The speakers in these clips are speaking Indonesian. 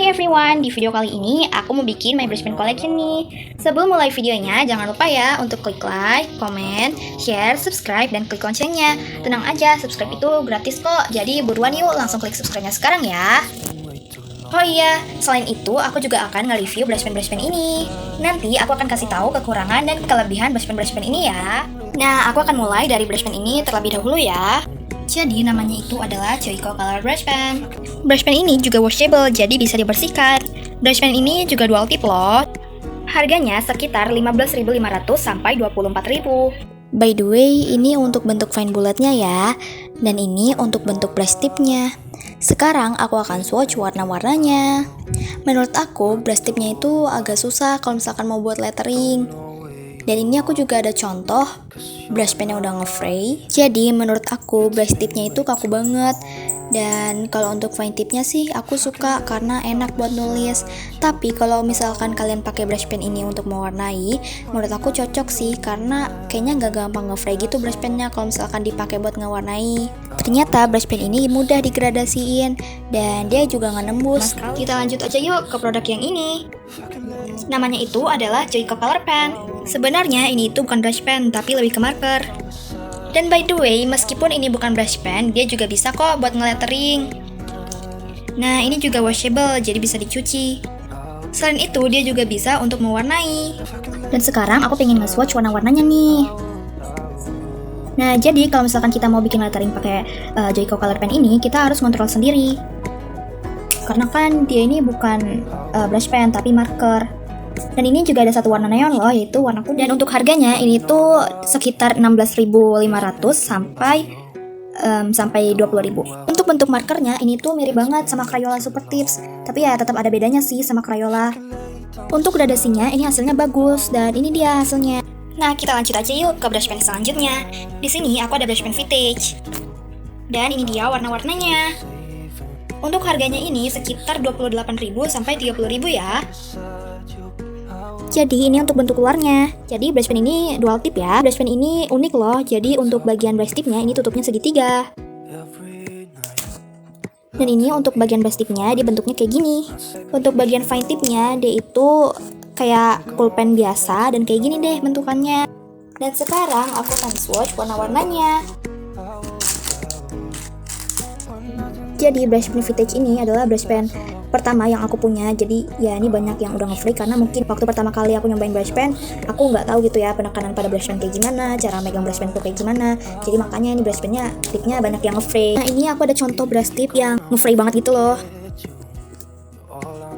Hai everyone, di video kali ini aku mau bikin my brush pen collection nih. Sebelum mulai videonya, jangan lupa ya untuk klik like, comment, share, subscribe, dan klik loncengnya. Tenang aja, subscribe itu gratis kok, jadi buruan yuk langsung klik subscribe-nya sekarang ya. Oh iya, selain itu aku juga akan nge-review brush pen ini. Nanti aku akan kasih tahu kekurangan dan kelebihan brush pen ini ya. Nah, aku akan mulai dari brush pen ini terlebih dahulu ya. Jadi namanya itu adalah Joico Color Brush Pen. Brush pen ini juga washable, jadi bisa dibersihkan. Brush pen ini juga dual tip loh. Harganya sekitar 15.500 sampai 24.000. By the way, ini untuk bentuk fine bulletnya ya. Dan ini untuk bentuk brush tipnya. Sekarang aku akan swatch warna-warnanya. Menurut aku, brush tipnya itu agak susah kalau misalkan mau buat lettering. Dan ini aku juga ada contoh brush pen yang udah nge-fray. Jadi menurut aku brush tipnya itu kaku banget. Dan kalau untuk fine tipnya sih aku suka karena enak buat nulis. Tapi kalau misalkan kalian pakai brush pen ini untuk mewarnai, menurut aku cocok sih karena kayaknya nggak gampang nge-fray gitu brush pennya kalau misalkan dipakai buat ngewarnai. Ternyata brush pen ini mudah digradasiin dan dia juga nggak nembus. Kita lanjut aja yuk ke produk yang ini. Namanya itu adalah Joico Color Pen. Sebenarnya ini itu bukan brush pen tapi lebih ke marker. Dan by the way, meskipun ini bukan brush pen, dia juga bisa kok buat nge-lettering. Nah, ini juga washable, jadi bisa dicuci. Selain itu, dia juga bisa untuk mewarnai. Dan sekarang aku pengen nge-swatch warna-warnanya nih. Nah, jadi kalau misalkan kita mau bikin lettering pakai Joico Color Pen ini, kita harus kontrol sendiri. Karena kan dia ini bukan brush pen, tapi marker. Dan ini juga ada satu warna neon loh, yaitu warna kuning. Dan untuk harganya ini tuh sekitar 16.500 sampai 20.000. Untuk bentuk markernya ini tuh mirip banget sama Crayola Super Tips, tapi ya tetap ada bedanya sih sama Crayola. Untuk gradasinya ini hasilnya bagus dan ini dia hasilnya. Nah, kita lanjut aja yuk ke brush pen selanjutnya. Di sini aku ada brush pen vintage. Dan ini dia warna-warnanya. Untuk harganya ini sekitar 28.000 sampai 30.000 ya. Jadi ini untuk bentuk luarnya. Jadi brush pen ini dual tip ya. Brush pen ini unik loh. Jadi untuk bagian brush tipnya ini tutupnya segitiga. Dan ini untuk bagian brush tipnya dia bentuknya kayak gini. Untuk bagian fine tipnya dia itu kayak pulpen biasa dan kayak gini deh bentukannya. Dan sekarang aku akan swatch warna-warnanya. Jadi brush pen vintage ini adalah brush pen pertama yang aku punya. Jadi ya ini banyak yang udah nge-fray karena mungkin waktu pertama kali aku nyobain brush pen, aku nggak tahu gitu ya penekanan pada brush pen kayak gimana, cara megang brush pen tuh kayak gimana. Jadi makanya ini brush pennya tipnya banyak yang nge-fray. Nah, ini aku ada contoh brush tip yang nge-fray banget gitu loh.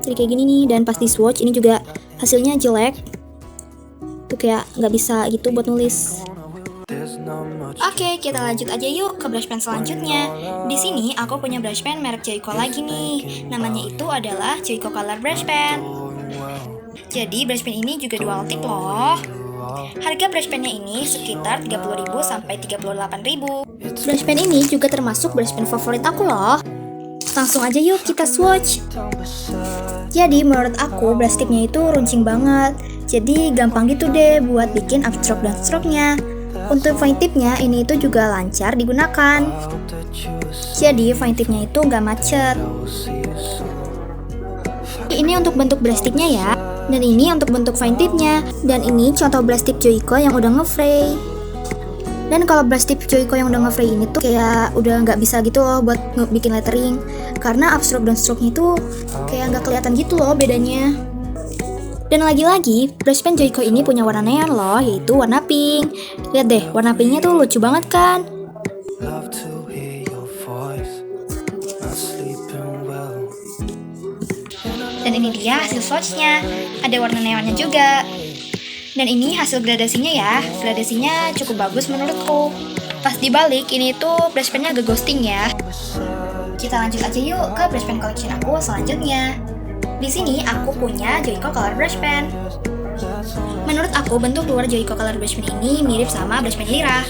Jadi kayak gini nih, dan pas di swatch ini juga hasilnya jelek. Tuh kayak nggak bisa gitu buat nulis. Oke, kita lanjut aja yuk ke brush pen selanjutnya. Di sini aku punya brush pen merek Joico lagi nih. Namanya itu adalah Joico Color Brush Pen. Jadi brush pen ini juga dual tip loh. Harga brush pennya ini sekitar 30.000 sampai 38.000. Brush pen ini juga termasuk brush pen favorit aku loh. Langsung aja yuk kita swatch. Jadi menurut aku brush tipnya itu runcing banget. Jadi gampang gitu deh buat bikin upstroke dan stroke-nya. Untuk fine tipnya ini itu juga lancar digunakan. Jadi fine tipnya itu nggak macet. Ini untuk bentuk brush tipnya ya. Dan ini untuk bentuk fine tipnya. Dan ini contoh brush tip Joico yang udah nge-fray. Dan kalau brush tip Joico yang udah nge-fray ini tuh kayak udah nggak bisa gitu loh buat bikin lettering. Karena upstroke dan stroke-nya tuh kayak nggak kelihatan gitu loh bedanya. Dan lagi-lagi, brush pen Joico ini punya warna neon loh, yaitu warna pink. Lihat deh, warna pinknya tuh lucu banget kan? Dan ini dia hasil swatchnya. Ada warna neonnya juga. Dan ini hasil gradasinya ya. Gradasinya cukup bagus menurutku. Pas dibalik, ini tuh brush pennya agak ghosting ya. Kita lanjut aja yuk ke brush pen collection aku selanjutnya. Di sini aku punya Joico Color Brush Pen. Menurut aku bentuk luar Joico Color Brush Pen ini mirip sama brush pen Lira.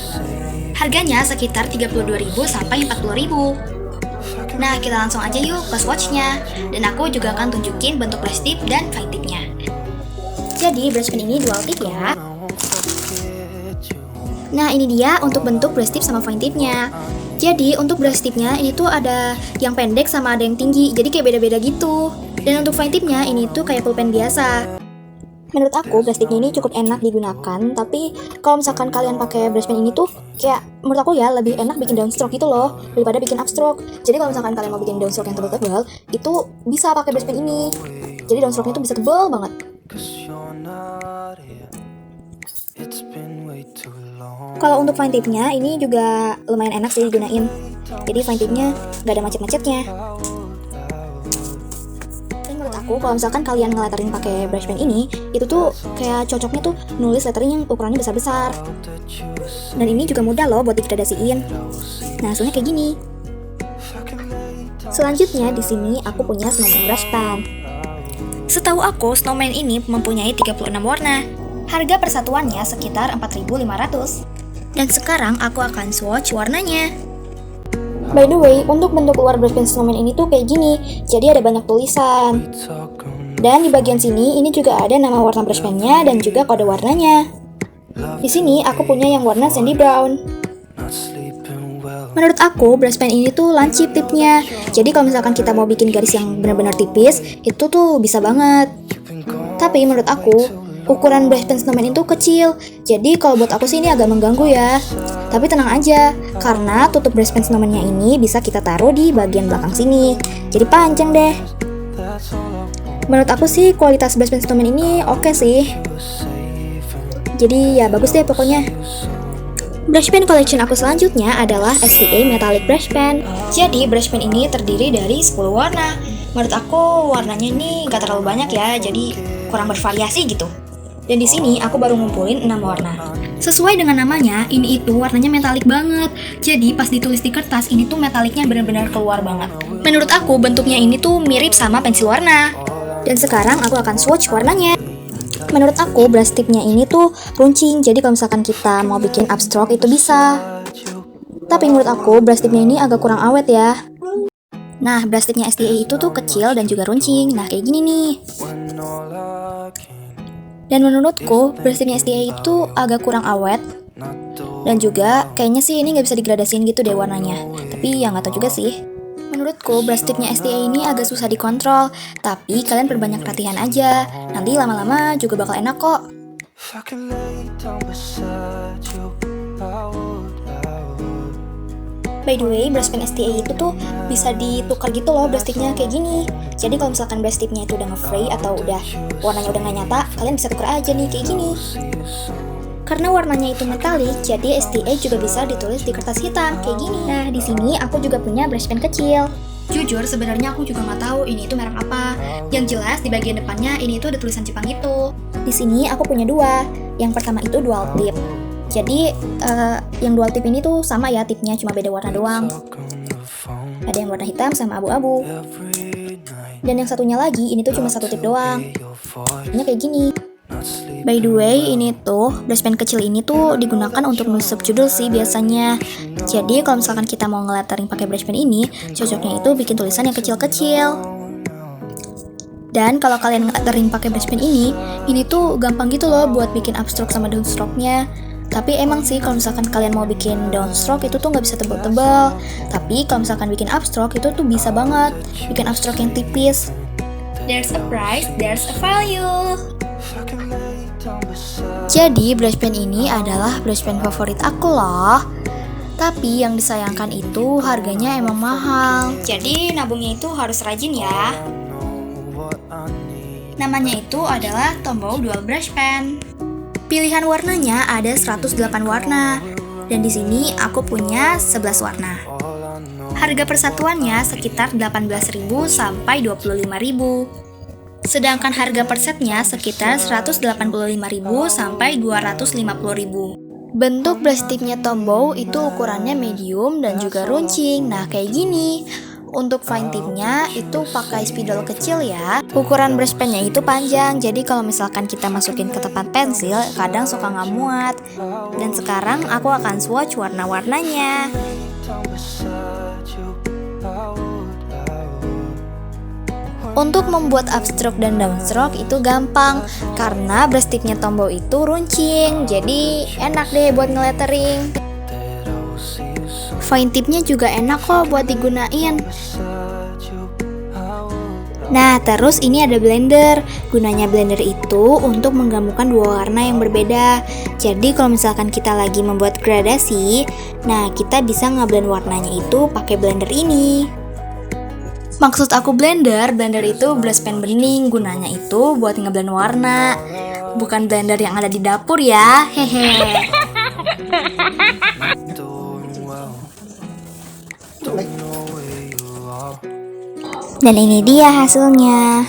Harganya sekitar 32.000 sampai 40.000. Nah, kita langsung aja yuk ke swatchnya. Dan aku juga akan tunjukin bentuk brush tip dan fine tipnya. Jadi brush pen ini dual tip ya. Nah, ini dia untuk bentuk brush tip sama fine tipnya. Jadi untuk brush tipnya ini tuh ada yang pendek sama ada yang tinggi. Jadi kayak beda-beda gitu. Dan untuk fine tipnya ini tuh kayak pulpen biasa. Menurut aku brush tipnya ini cukup enak digunakan, tapi kalau misalkan kalian pakai brush pen ini tuh kayak menurut aku ya lebih enak bikin downstroke gitu loh daripada bikin upstroke. Jadi kalau misalkan kalian mau bikin downstroke yang tebal-tebal, itu bisa pakai brush pen ini. Jadi downstroke-nya tuh bisa tebal banget. Kalau untuk fine tipnya ini juga lumayan enak sih digunain. Jadi fine tipnya nggak ada macet-macetnya. Aku kalau misalkan kalian ngelettering pakai brush pen ini, itu tuh kayak cocoknya tuh nulis lettering yang ukurannya besar-besar. Dan ini juga mudah loh buat digradasiin. Nah, hasilnya kayak gini. Selanjutnya di sini aku punya snowman brush pen. Setahu aku, snowman ini mempunyai 36 warna. Harga persatuannya sekitar 4.500. Dan sekarang aku akan swatch warnanya. By the way, untuk bentuk luar brush pen snowman ini tuh kayak gini, jadi ada banyak tulisan. Dan di bagian sini ini juga ada nama warna brush pennya dan juga kode warnanya. Di sini aku punya yang warna sandy brown. Menurut aku brush pen ini tuh lancip tipnya. Jadi kalau misalkan kita mau bikin garis yang benar-benar tipis, itu tuh bisa banget. Tapi menurut aku, ukuran brush pen snowman itu kecil. Jadi kalau buat aku sih ini agak mengganggu ya. Tapi tenang aja, karena tutup brush pen snowman-nya ini bisa kita taruh di bagian belakang sini. Jadi panjang deh. Menurut aku sih kualitas brush pen snowman ini oke sih. Jadi ya bagus deh pokoknya. Brush pen collection aku selanjutnya adalah STA Metallic Brush Pen. Jadi brush pen ini terdiri dari 10 warna. Menurut aku warnanya ini gak terlalu banyak ya, jadi kurang bervariasi gitu. Dan di sini aku baru ngumpulin 6 warna. Sesuai dengan namanya, ini itu warnanya metalik banget. Jadi pas ditulis di kertas, ini tuh metaliknya benar-benar keluar banget. Menurut aku bentuknya ini tuh mirip sama pensil warna. Dan sekarang aku akan swatch warnanya. Menurut aku brush tipnya ini tuh runcing, jadi kalau misalkan kita mau bikin upstroke itu bisa. Tapi menurut aku brush tipnya ini agak kurang awet ya. Nah, brush tipnya STA itu tuh kecil dan juga runcing. Nah, kayak gini nih. Dan menurutku brush tipnya STA itu agak kurang awet. Dan juga kayaknya sih ini nggak bisa digradasiin gitu deh warnanya. Tapi ya nggak tahu juga sih. Menurutku brush tipnya STA ini agak susah dikontrol. Tapi kalian perbanyak latihan aja. Nanti lama-lama juga bakal enak kok. By the way, brush pen STA itu tuh bisa ditukar gitu loh brush tipnya kayak gini. Jadi kalau misalkan brush tipnya itu udah nge-fray atau udah warnanya udah nggak nyata, kalian bisa tukar aja nih kayak gini. Karena warnanya itu metalik, jadi STA juga bisa ditulis di kertas hitam kayak gini. Nah, di sini aku juga punya brush pen kecil. Jujur, sebenarnya aku juga nggak tahu ini itu merek apa. Yang jelas di bagian depannya ini itu ada tulisan Jepang gitu. Di sini aku punya dua. Yang pertama itu dual tip. Jadi yang dual tip ini tuh sama ya tipnya, cuma beda warna doang. Ada yang warna hitam sama abu-abu. Dan yang satunya lagi ini tuh cuma satu tip doang. Ini kayak gini. By the way, ini tuh brush pen kecil ini tuh digunakan untuk nulis subjudul sih biasanya. Jadi kalau misalkan kita mau ngelettering pakai brush pen ini, cocoknya itu bikin tulisan yang kecil-kecil. Dan kalau kalian ngelettering pakai brush pen ini tuh gampang gitu loh buat bikin upstroke sama downstroke-nya. Tapi emang sih kalau misalkan kalian mau bikin downstroke itu tuh nggak bisa tebal-tebal. Tapi kalau misalkan bikin upstroke itu tuh bisa banget bikin upstroke yang tipis. There's a price, there's a value. Jadi brush pen ini adalah brush pen favorit aku loh. Tapi yang disayangkan itu harganya emang mahal. Jadi nabungnya itu harus rajin ya. Namanya itu adalah Tombow Dual Brush Pen. Pilihan warnanya ada 108 warna. Dan di sini aku punya 11 warna. Harga persatuannya sekitar 18.000 sampai 25.000. Sedangkan harga per setnya sekitar 185.000 sampai 250.000. Bentuk brush tipnya Tombow itu ukurannya medium dan juga runcing. Nah, kayak gini. Untuk fine tipnya itu pakai spidol kecil ya. Ukuran brush pennya itu panjang, jadi kalau misalkan kita masukin ke tempat pensil, kadang suka nggak muat. Dan sekarang aku akan swatch warna-warnanya. Untuk membuat upstroke dan downstroke itu gampang, karena brush tipnya Tombow itu runcing, jadi enak deh buat ngelettering. Fine tipnya juga enak kok buat digunain. Nah, terus ini ada blender. Gunanya blender itu untuk menggabungkan dua warna yang berbeda. Jadi kalau misalkan kita lagi membuat gradasi, nah kita bisa ngeblend warnanya itu pakai blender ini. Maksud aku blender itu brush pen bening. Gunanya itu buat ngeblend warna. Bukan blender yang ada di dapur ya. Hehe. Dan ini dia hasilnya.